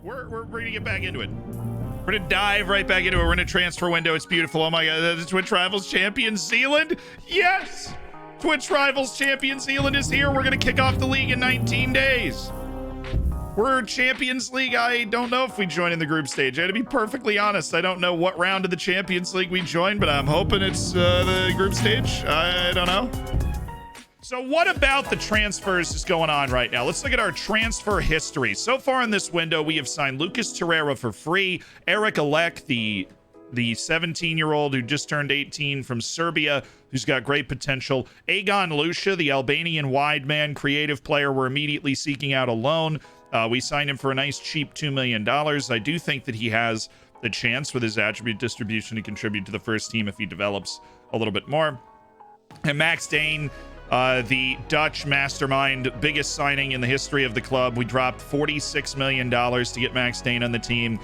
We're gonna get back into it. We're gonna dive right back into it. We're in a transfer window. It's beautiful. Oh my god, the Twitch Rivals champion Zealand. Yes! Twitch Rivals champion Zealand is here. We're gonna kick off the league in 19 days. We're Champions League. I don't know if we join in the group stage. I had to be perfectly honest. I don't know what round of the Champions League we join, but I'm hoping it's the group stage. I don't know. So what about the transfers is going on right now? Let's look at our transfer history. So far in this window, we have signed Lucas Torreira for free. Eric Alek, the 17-year-old who just turned 18 from Serbia, who's got great potential. Agon Lucia, the Albanian wide man creative player, we're immediately seeking out a loan. We signed him for a nice cheap $2 million. I do think that he has the chance with his attribute distribution to contribute to the first team if he develops a little bit more. And Max Dane, the Dutch mastermind, biggest signing in the history of the club. We dropped $46 million to get Max Dane on the team,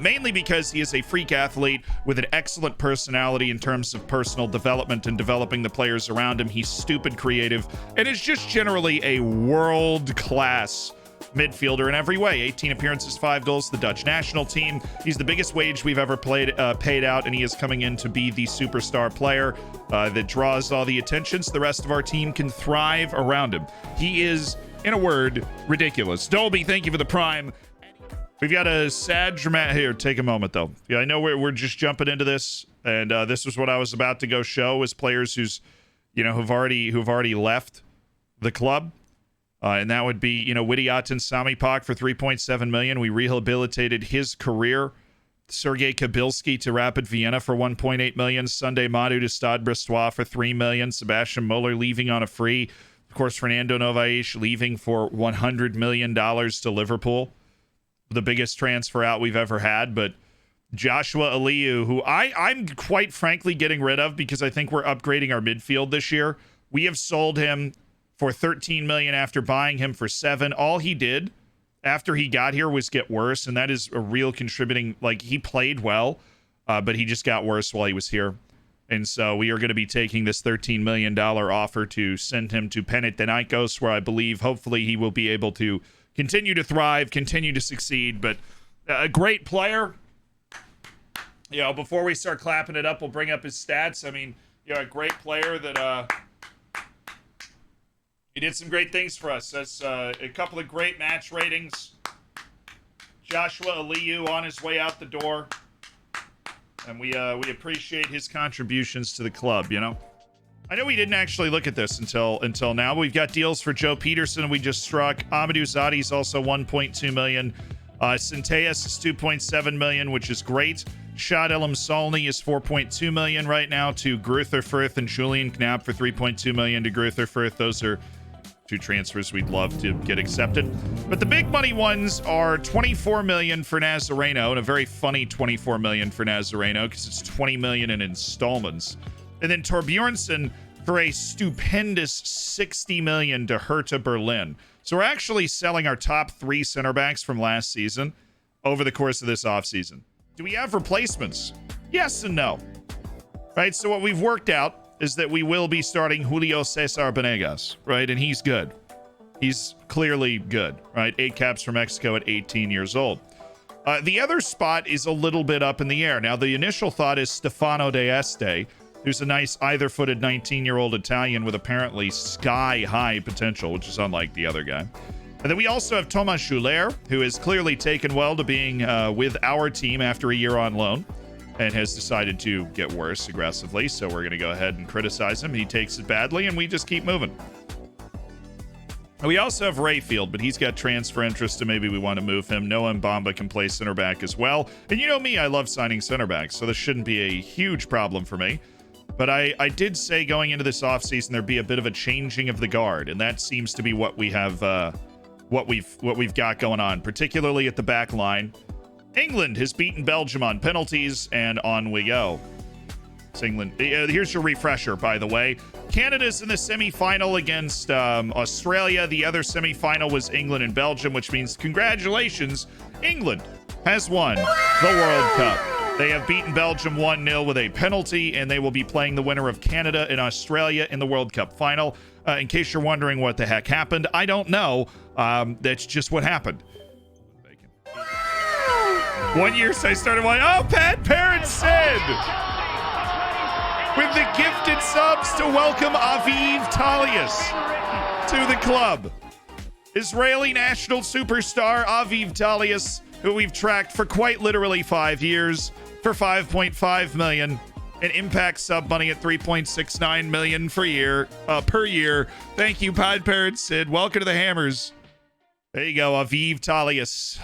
mainly because he is a freak athlete with an excellent personality in terms of personal development and developing the players around him. He's stupid creative and is just generally a world-class midfielder in every way. 18 appearances, 5 goals, the Dutch national team. He's the biggest wage we've ever paid out, and he is coming in to be the superstar player that draws all the attention so the rest of our team can thrive around him. He is, in a word, ridiculous. Dolby, thank you for the prime. We've got a sad dramatic here. Take a moment though. Yeah, I know we're just jumping into this, and this was what I was about to go show is players who've already left the club. And that would be, Widiatan Samipak for $3.7 million. We rehabilitated his career. Sergei Kabilski to Rapid Vienna for $1.8 million. Sunday Madu to Stade Brestois for $3 million. Sebastian Muller leaving on a free. Of course, Fernando Novais leaving for $100 million to Liverpool. The biggest transfer out we've ever had. But Joshua Aliyu, who I'm quite frankly getting rid of because I think we're upgrading our midfield this year. We have sold him for $13 million after buying him for $7 million. All he did after he got here was get worse, and that is a real contributing. Like, he played well, but he just got worse while he was here. And so we are going to be taking this $13 million offer to send him to Panathinaikos, where I believe hopefully he will be able to continue to thrive, continue to succeed. But a great player. Before we start clapping it up, we'll bring up his stats. I mean, a great player that he did some great things for us. That's a couple of great match ratings. Joshua Aliyu on his way out the door. And we appreciate his contributions to the club, I know we didn't actually look at this until now, but we've got deals for Joe Peterson we just struck. Amadou Zadi's also $1.2 million. Centeus is $2.7 million, which is great. Shad Elam Salni is $4.2 million right now to Gruther Firth, and Julian Knapp for $3.2 million to Gruther Firth. Those are 2 transfers we'd love to get accepted. But the big money ones are $24 million for Nazareno, and a very funny $24 million for Nazareno because it's $20 million in installments. And then Torbjornsson for a stupendous $60 million to Hertha Berlin. So we're actually selling our top 3 center backs from last season over the course of this offseason. Do we have replacements? Yes and no. Right, so what we've worked out is that we will be starting Julio Cesar Benegas, right? And he's good. He's clearly good, right? 8 caps for Mexico at 18 years old. The other spot is a little bit up in the air. Now, the initial thought is Stefano De Este, who's a nice either-footed 19-year-old Italian with apparently sky-high potential, which is unlike the other guy. And then we also have Thomas Schuller, who has clearly taken well to being with our team after a year on loan, and has decided to get worse aggressively. So we're going to go ahead and criticize him. He takes it badly, and we just keep moving. We also have Rayfield, but he's got transfer interest, and maybe we want to move him. Noah Mbamba can play center back as well. And you know me, I love signing center backs, so this shouldn't be a huge problem for me. But I did say going into this offseason there'd be a bit of a changing of the guard, and that seems to be what we have, what we've got going on, particularly at the back line. England has beaten Belgium on penalties, and on we go. It's England. Here's your refresher, by the way. Canada's in the semifinal against Australia. The other semifinal was England and Belgium, which means congratulations, England has won the World Cup. They have beaten Belgium 1-0 with a penalty, and they will be playing the winner of Canada and Australia in the World Cup final. In case you're wondering what the heck happened, I don't know. That's just what happened. 1 year since I started watching. Oh, Pat Parrott Sid with the gifted subs to welcome Aviv Talias to the club. Israeli national superstar Aviv Talias, who we've tracked for quite literally 5 years for 5.5 million, and impact sub money at 3.69 million per year. Thank you, Pod Parrot Sid. Welcome to the Hammers. There you go. Aviv Talias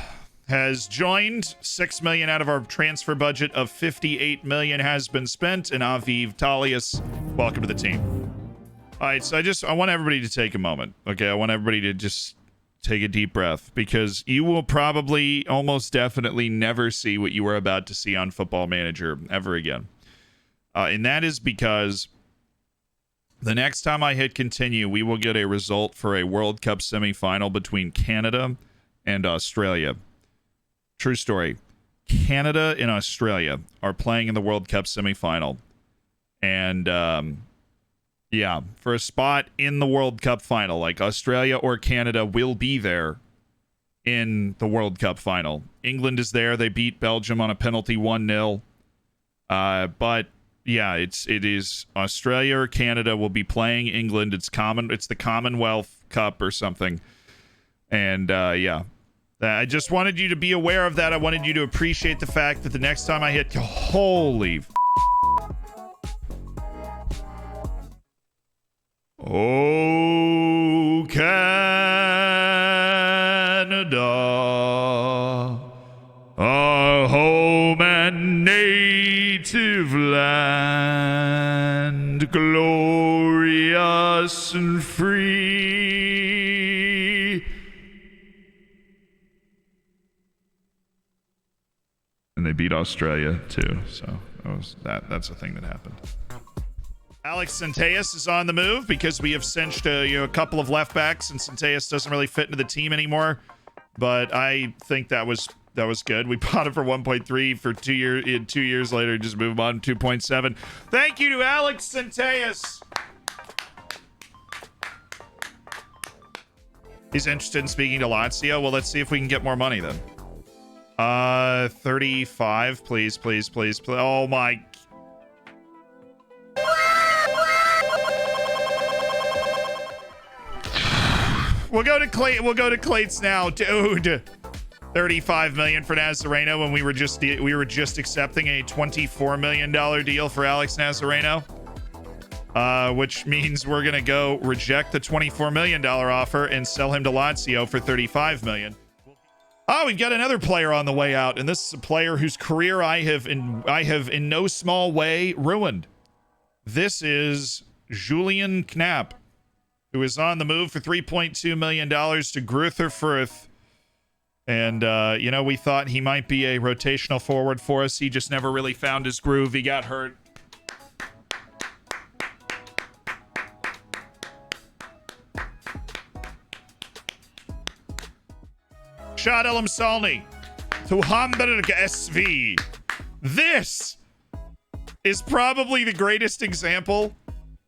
has joined. 6 million out of our transfer budget of 58 million has been spent, and Aviv Talias, welcome to the team. All right, so I want everybody to take a moment. Okay, I want everybody to just take a deep breath, because you will probably almost definitely never see what you were about to see on Football Manager ever again. And that is because the next time I hit continue, we will get a result for a World Cup semifinal between Canada and Australia. True story. Canada and Australia are playing in the World Cup semifinal. And, yeah, for a spot in the World Cup final, like Australia or Canada will be there in the World Cup final. England is there. They beat Belgium on a penalty 1-0. But yeah, it is Australia or Canada will be playing England. It's the Commonwealth Cup or something. And yeah, I just wanted you to be aware of that. I wanted you to appreciate the fact that the next time I hit, holy oh, Canada, our home and native land, glorious and free. And they beat Australia too, so that's a thing that happened. Alex Centeus is on the move because we have cinched a couple of left backs, and Centeus doesn't really fit into the team anymore. But I think that was good. We bought it for 1.3 for 2 years. 2 years later, just move on 2.7. Thank you to Alex Centeus. He's interested in speaking to Lazio. Well, let's see if we can get more money then. 35, please. Oh my. We'll go to Clates now, dude. 35 million for Nazareno when we were just accepting a $24 million deal for Alex Nazareno, which means we're gonna go reject the $24 million offer and sell him to Lazio for 35 million. Oh, we've got another player on the way out, and this is a player whose career I have in no small way ruined. This is Julian Knapp, who is on the move for $3.2 million to Gruther Firth. And, we thought he might be a rotational forward for us. He just never really found his groove. He got hurt. Shad Elam Salni to Hamburg SV. This is probably the greatest example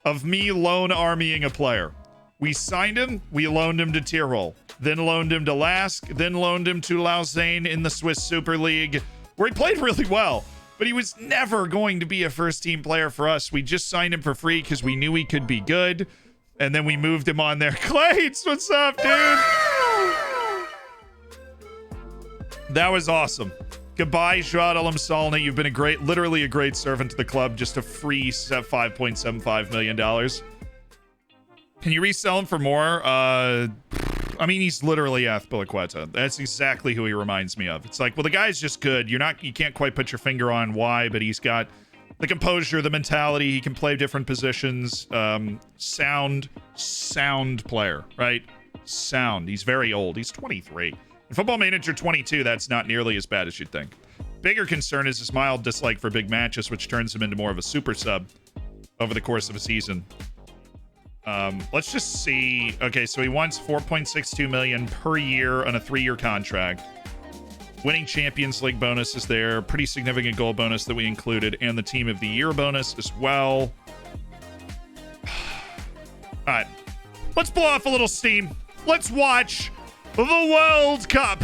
of me loan armying a player. We signed him, we loaned him to Tyrol, then loaned him to Lask, then loaned him to Lausanne in the Swiss Super League, where he played really well, but he was never going to be a first-team player for us. We just signed him for free because we knew he could be good, and then we moved him on there. Clates, what's up, dude? That was awesome. Goodbye, Shad Elam Salni. You've been literally a great servant to the club. Just a free $5.75 million. Can you resell him for more? I mean, he's literally Athpilicueta. That's exactly who he reminds me of. It's like, well, the guy's just good. You can't quite put your finger on why, but he's got the composure, the mentality. He can play different positions. Sound player, right? Sound. He's very old. He's 23. In Football Manager 22, that's not nearly as bad as you'd think. Bigger concern is his mild dislike for big matches, which turns him into more of a super sub over the course of a season. Let's just see. Okay, so he wants 4.62 million per year on a 3-year contract. Winning Champions League bonus is there. Pretty significant goal bonus that we included, and the Team of the Year bonus as well. All right, let's blow off a little steam. Let's watch the World Cup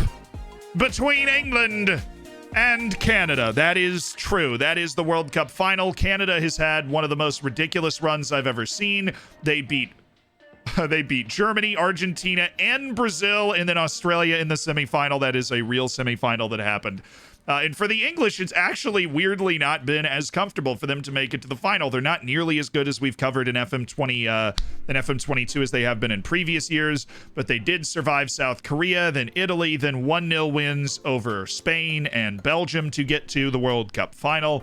between England And Canada. That is true. That is the World Cup final. Canada has had one of the most ridiculous runs I've ever seen. They beat Germany, Argentina, and Brazil, and then Australia in the semifinal. That is a real semifinal that happened. And for the English, it's actually weirdly not been as comfortable for them to make it to the final. They're not nearly as good as we've covered in FM20 and FM22 as they have been in previous years, but they did survive South Korea, then Italy, then 1-0 wins over Spain and Belgium to get to the World Cup final.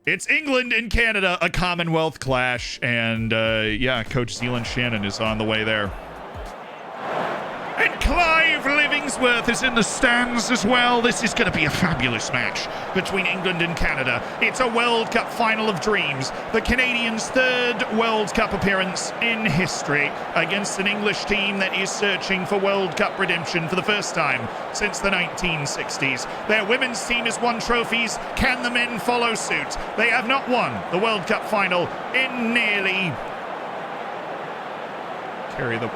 It's England and Canada, a Commonwealth clash, and yeah, Coach Zealand Shannon is on the way there. And Clive Livingsworth is in the stands as well. This is going to be a fabulous match between England and Canada. It's a World Cup final of dreams. The Canadians' third World Cup appearance in history against an English team that is searching for World Cup redemption for the first time since the 1960s. Their women's team has won trophies. Can the men follow suit? They have not won the World Cup final in nearly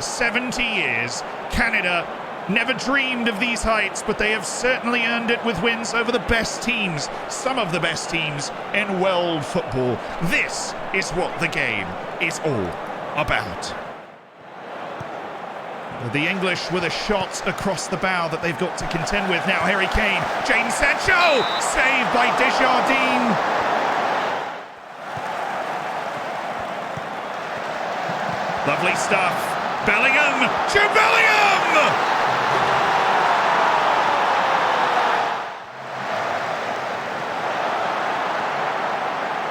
70 years. Canada never dreamed of these heights, but they have certainly earned it with wins over the best teams, some of the best teams in world football. This is what the game is all about. The English with a shot across the bow that they've got to contend with. Now Harry Kane, Jadon Sancho, saved by Desjardins. Lovely stuff. Bellingham, Jude Bellingham!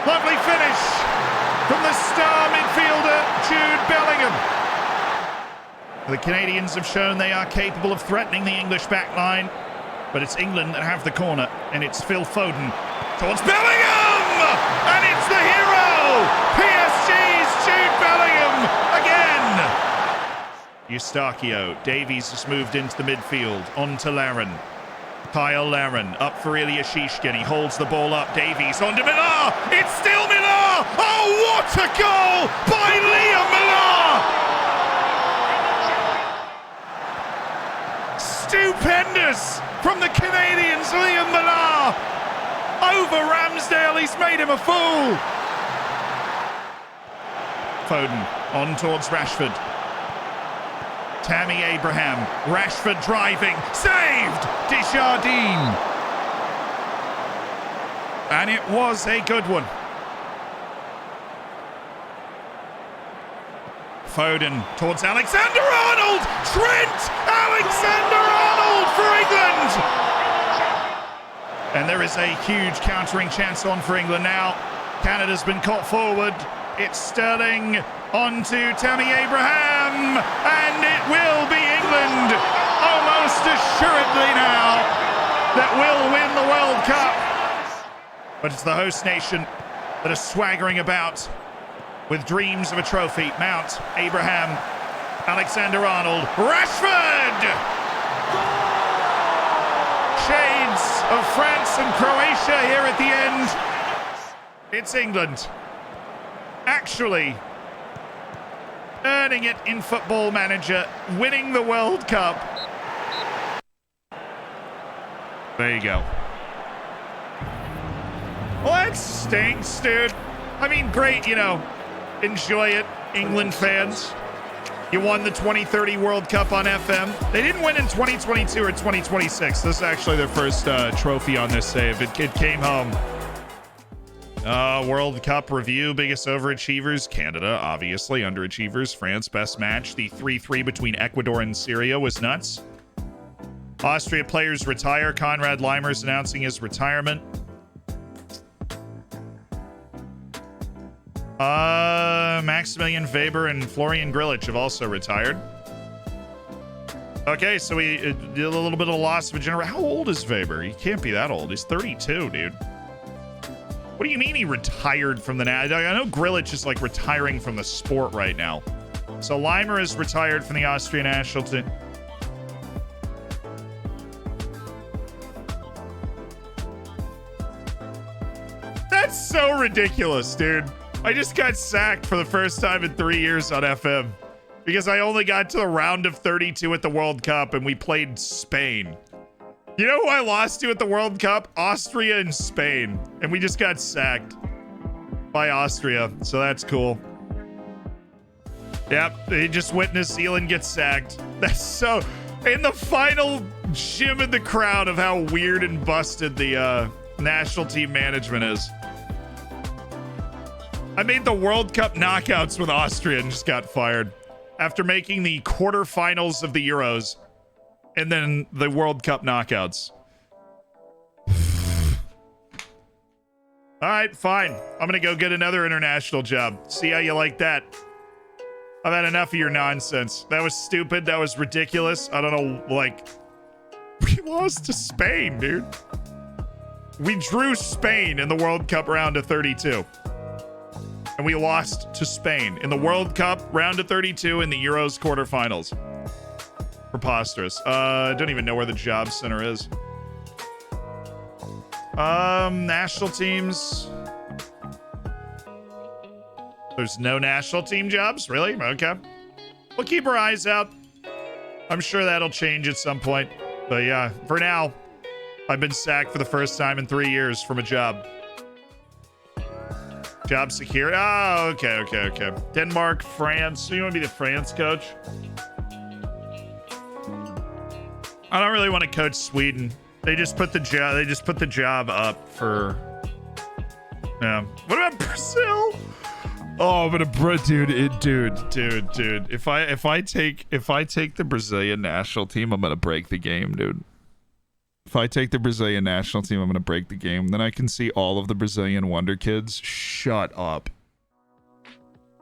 Lovely finish from the star midfielder, Jude Bellingham. The Canadians have shown they are capable of threatening the English backline, but it's England that have the corner, and it's Phil Foden towards Bellingham! And it's the hero! PSG's Jude Bellingham again! Eustachio, Davies has moved into the midfield, on to Larin. Kyle Larin, up for Ilya Shishkin, he holds the ball up, Davies on to Millar, it's still Millar! Oh, what a goal by Liam Millar! Stupendous from the Canadians, Liam Millar! Over Ramsdale, he's made him a fool! Foden, on towards Rashford. Tammy Abraham, Rashford driving, saved! Desjardins! And it was a good one. Foden towards Alexander-Arnold! Trent Alexander-Arnold for England! And there is a huge countering chance on for England now. Canada's been caught forward. It's Sterling on to Tammy Abraham, and it will be England, almost assuredly now, that will win the World Cup. But it's the host nation that are swaggering about with dreams of a trophy. Mount, Abraham, Alexander-Arnold, Rashford! Shades of France and Croatia here at the end. It's England. Actually earning it in Football Manager, winning the World Cup. There you go. Well, that stinks, dude. I mean, great, you know, enjoy it, England fans. You won the 2030 World Cup on FM. They didn't win in 2022 or 2026. This is actually their first trophy on this save. It came home. World Cup review, biggest overachievers, Canada, obviously, underachievers, France, best match. The 3-3 between Ecuador and Syria was nuts. Austria players retire, Konrad Leimer's announcing his retirement. Maximilian Weber and Florian Grillitsch have also retired. Okay, so we did a little bit of a loss of a generation. How old is Weber? He can't be that old. He's 32, dude. What do you mean he retired from the... I know Grillitsch is like retiring from the sport right now. So Leimer is retired from the Austrian national team. That's so ridiculous, dude. I just got sacked for the first time in 3 years on FM because I only got to the round of 32 at the World Cup and we played Spain. You know who I lost to at the World Cup? Austria and Spain. And we just got sacked by Austria. So that's cool. Yep, they just witnessed Zealand get sacked. That's so... In the final gym in the crowd of how weird and busted the national team management is. I made the World Cup knockouts with Austria and just got fired after making the quarterfinals of the Euros and then the World Cup knockouts. All right, fine. I'm going to go get another international job. See how you like that. I've had enough of your nonsense. That was stupid. That was ridiculous. I don't know, like... We lost to Spain, dude. We drew Spain in the World Cup round of 32. And we lost to Spain in the World Cup round of 32 in the Euros quarterfinals. Preposterous. I don't even know where the job center is. National teams... There's no national team jobs? Really? Okay. We'll keep our eyes out. I'm sure that'll change at some point. But yeah, for now, I've been sacked for the first time in 3 years from a job. Job secure. Oh, okay. Denmark, France. So you want to be the France coach? I don't really want to coach Sweden. They just put the job up for... Yeah. What about Brazil? Oh, I'm gonna, dude. If I take the Brazilian national team, I'm gonna break the game, dude. If I take the Brazilian national team, I'm gonna break the game. Then I can see all of the Brazilian wonder kids. Shut up.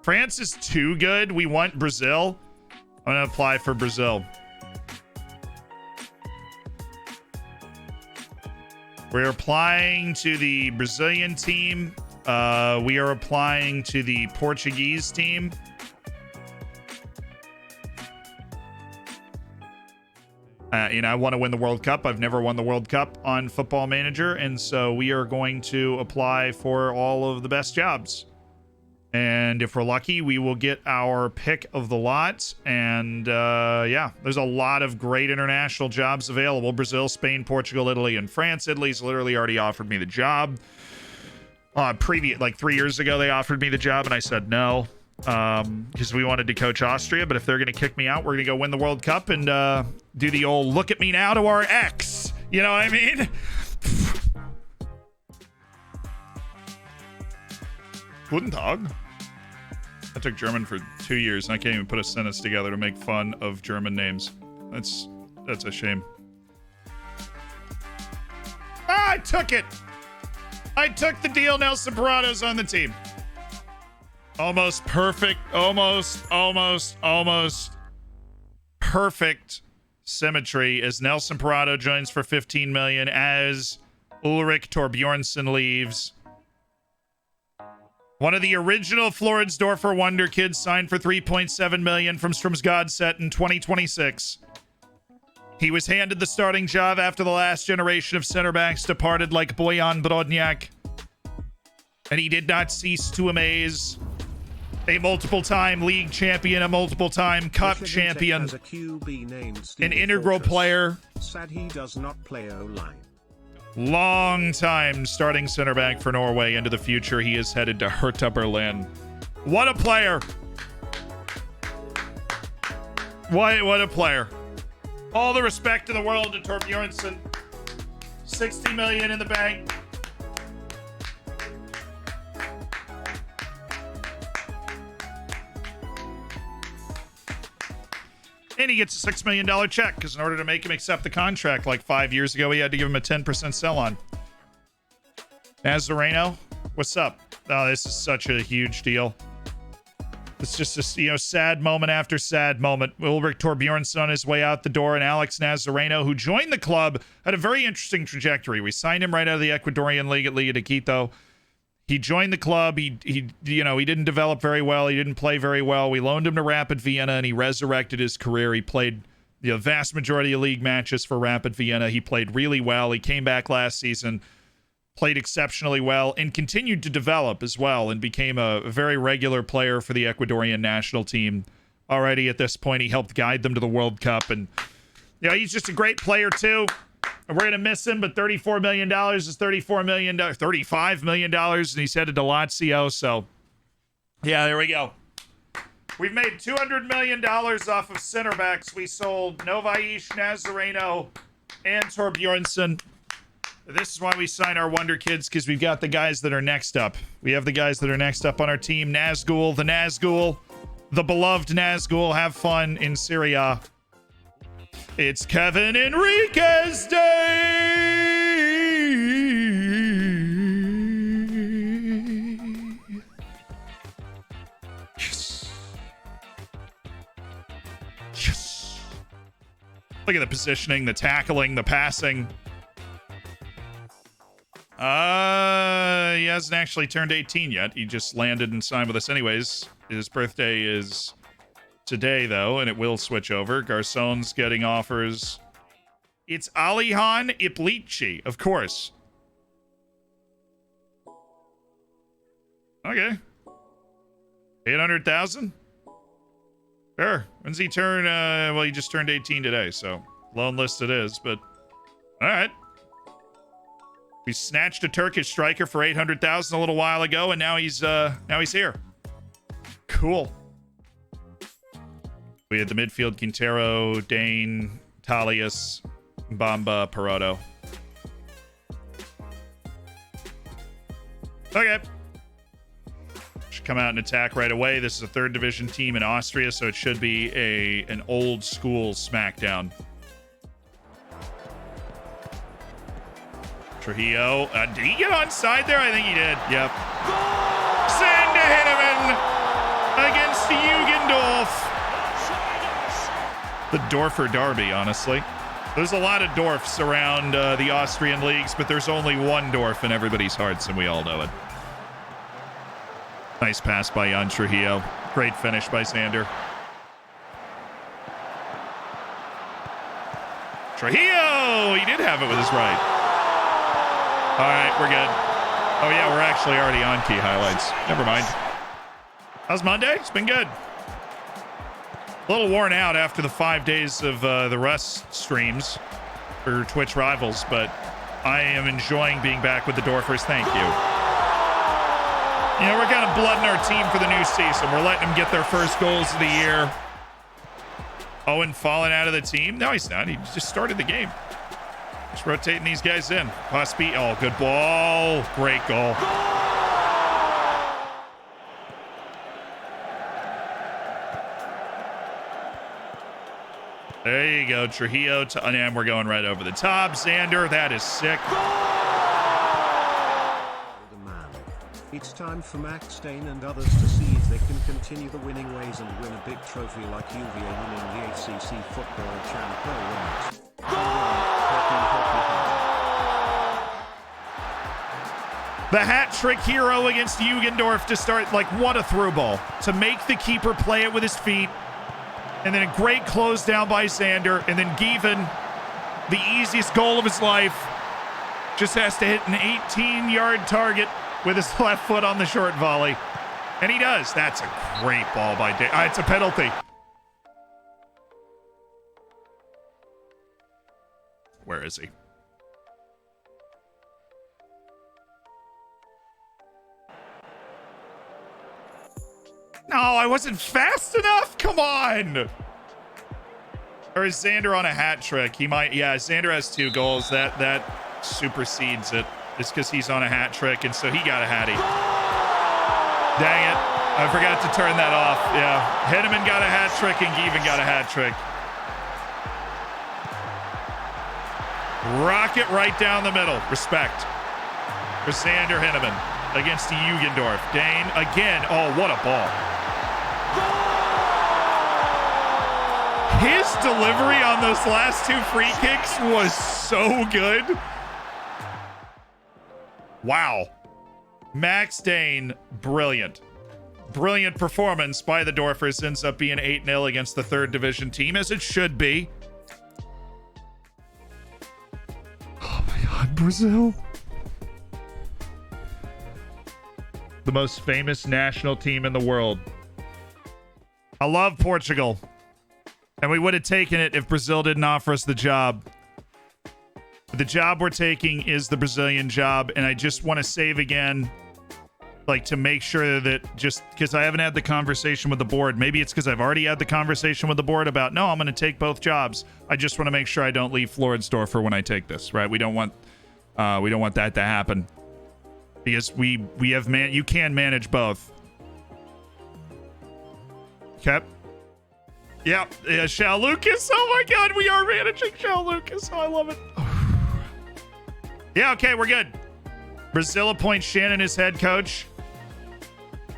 France is too good. We want Brazil. I'm gonna apply for Brazil. We're applying to the Brazilian team. We are applying to the Portuguese team. I want to win the World Cup. I've never won the World Cup on Football Manager, and so we are going to apply for all of the best jobs. And if we're lucky, we will get our pick of the lot. And yeah, there's a lot of great international jobs available. Brazil, Spain, Portugal, Italy, and France. Italy's literally already offered me the job. Like 3 years ago, they offered me the job, and I said no. Because we wanted to coach Austria, but if they're going to kick me out, we're going to go win the World Cup and do the old look at me now to our ex. You know what I mean? Guten Tag. I took German for 2 years, and I can't even put a sentence together to make fun of German names. That's a shame. Ah, I took it! I took the deal. Now Sopranos on the team. Almost perfect. Almost perfect symmetry as Nelson Parado joins for 15 million as Ulrich Torbjornsson leaves. One of the original Floridsdorfer Wonder Kids signed for 3.7 million from Strømsgodset in 2026. He was handed the starting job after the last generation of center backs departed like Bojan Brodnjak. And he did not cease to amaze. A multiple-time league champion, a multiple-time cup champion, an integral player. Sad he does not play O-line. Long-time starting center back for Norway. Into the future, he is headed to Hertha Berlin. What a player! What a player! All the respect in the world to Torbjornsson. 60 million in the bank. And he gets a $6 million check because in order to make him accept the contract like 5 years ago, he had to give him a 10% sell-on. Nazareno, what's up? Oh, this is such a huge deal. It's just a sad moment after sad moment. Ulrich Torbjornsson on his way out the door, and Alex Nazareno, who joined the club, had a very interesting trajectory. We signed him right out of the Ecuadorian league at Liga de Quito. He joined the club. He didn't develop very well. He didn't play very well. We loaned him to Rapid Vienna, and he resurrected his career. He played the vast majority of league matches for Rapid Vienna. He played really well. He came back last season, played exceptionally well, and continued to develop as well, and became a very regular player for the Ecuadorian national team. Already at this point, he helped guide them to the World Cup, and he's just a great player too. We're going to miss him, but $34 million is $34 million, $35 million, and he's headed to Lazio. So, yeah, there we go. We've made $200 million off of center backs. We sold Novaish, Nazareno, and Torbjornsson. This is why we sign our Wonder Kids, because we've got the guys that are next up. We have the guys that are next up on our team. Nazgul, the beloved Nazgul. Have fun in Syria. It's Kevin Enriquez Day! Yes. Yes. Look at the positioning, the tackling, the passing. He hasn't actually turned 18 yet. He just landed and signed with us anyways. His birthday is today, though, and it will switch over. Garçon's getting offers. It's Alihan Iplici, of course. Okay. 800,000? Sure. When's he turn? Well, he just turned 18 today, so loan list it is, but all right. We snatched a Turkish striker for 800,000 a little while ago, and now he's here. Cool. We had the midfield: Quintero, Dane, Talius, Bamba, Peroto. Okay. Should come out and attack right away. This is a third division team in Austria, so it should be an old school smackdown. Trujillo. Did he get onside there? I think he did. Yep. Sander Henneman against Jugendorf. The Dorfer Derby, honestly. There's a lot of Dorfs around the Austrian leagues, but there's only one Dorf in everybody's hearts, and we all know it. Nice pass by Jan Trujillo. Great finish by Sander. Trujillo! He did have it with his right. All right, we're good. Oh, yeah, we're actually already on key highlights. Never mind. How's Monday? It's been good. A little worn out after the 5 days of the rest streams for Twitch Rivals, but I am enjoying being back with the Dorfers. Thank you. You know, we're kind of blooding our team for the new season. We're letting them get their first goals of the year. Owen falling out of the team? No, he's not. He just started the game. Just rotating these guys in. Pospi. Oh, good ball. Great goal. There you go. Trujillo. And we're going right over the top. Xander. That is sick. It's time for Max Dane and others to see if they can continue the winning ways and win a big trophy like UVA winning the ACC Football Championship. The hat-trick hero against Jugendorf to start, like, what a through ball. To make the keeper play it with his feet. And then a great close down by Xander. And then Given, the easiest goal of his life, just has to hit an 18-yard target with his left foot on the short volley. And he does. That's a great ball by Dane. It's a penalty. Where is he? No, I wasn't fast enough. Come on. Or is Xander on a hat trick? He might. Yeah, Xander has 2 goals. That supersedes it. It's because he's on a hat trick, and so he got a hattie. Dang it. I forgot to turn that off. Yeah. Henneman got a hat trick, and Given got a hat trick. Rocket right down the middle. Respect for Sander Henneman against Jugendorf. Dane again. Oh, what a ball. His delivery on those last 2 free kicks was so good. Wow. Max Dane, brilliant. Brilliant performance by the Dorfers. Ends up being 8-0 against the 3rd division team, as it should be. Oh my God, Brazil. The most famous national team in the world. I love Portugal. And we would have taken it if Brazil didn't offer us the job. The job we're taking is the Brazilian job, and I just want to save again, like, to make sure that, just because I haven't had the conversation with the board. Maybe it's because I've already had the conversation with the board about, no, I'm going to take both jobs. I just want to make sure I don't leave Floridsdorfer when I take this, right? We don't want that to happen, because we have you can manage both. Okay. Yeah, Shao Lucas. Oh my God, we are managing Shao Lucas. Oh, I love it. Yeah, okay, we're good. Brazil appoints Shannon as head coach.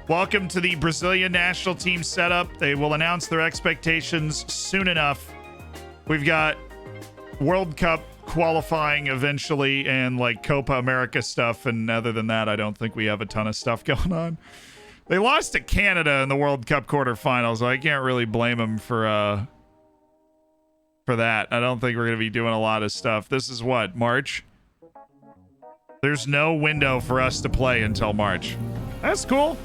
Welcome to the Brazilian national team setup. They will announce their expectations soon enough. We've got World Cup qualifying eventually and like Copa America stuff. And other than that, I don't think we have a ton of stuff going on. They lost to Canada in the World Cup quarterfinals. So I can't really blame them for that. I don't think we're going to be doing a lot of stuff. This is what, March? There's no window for us to play until March. That's cool.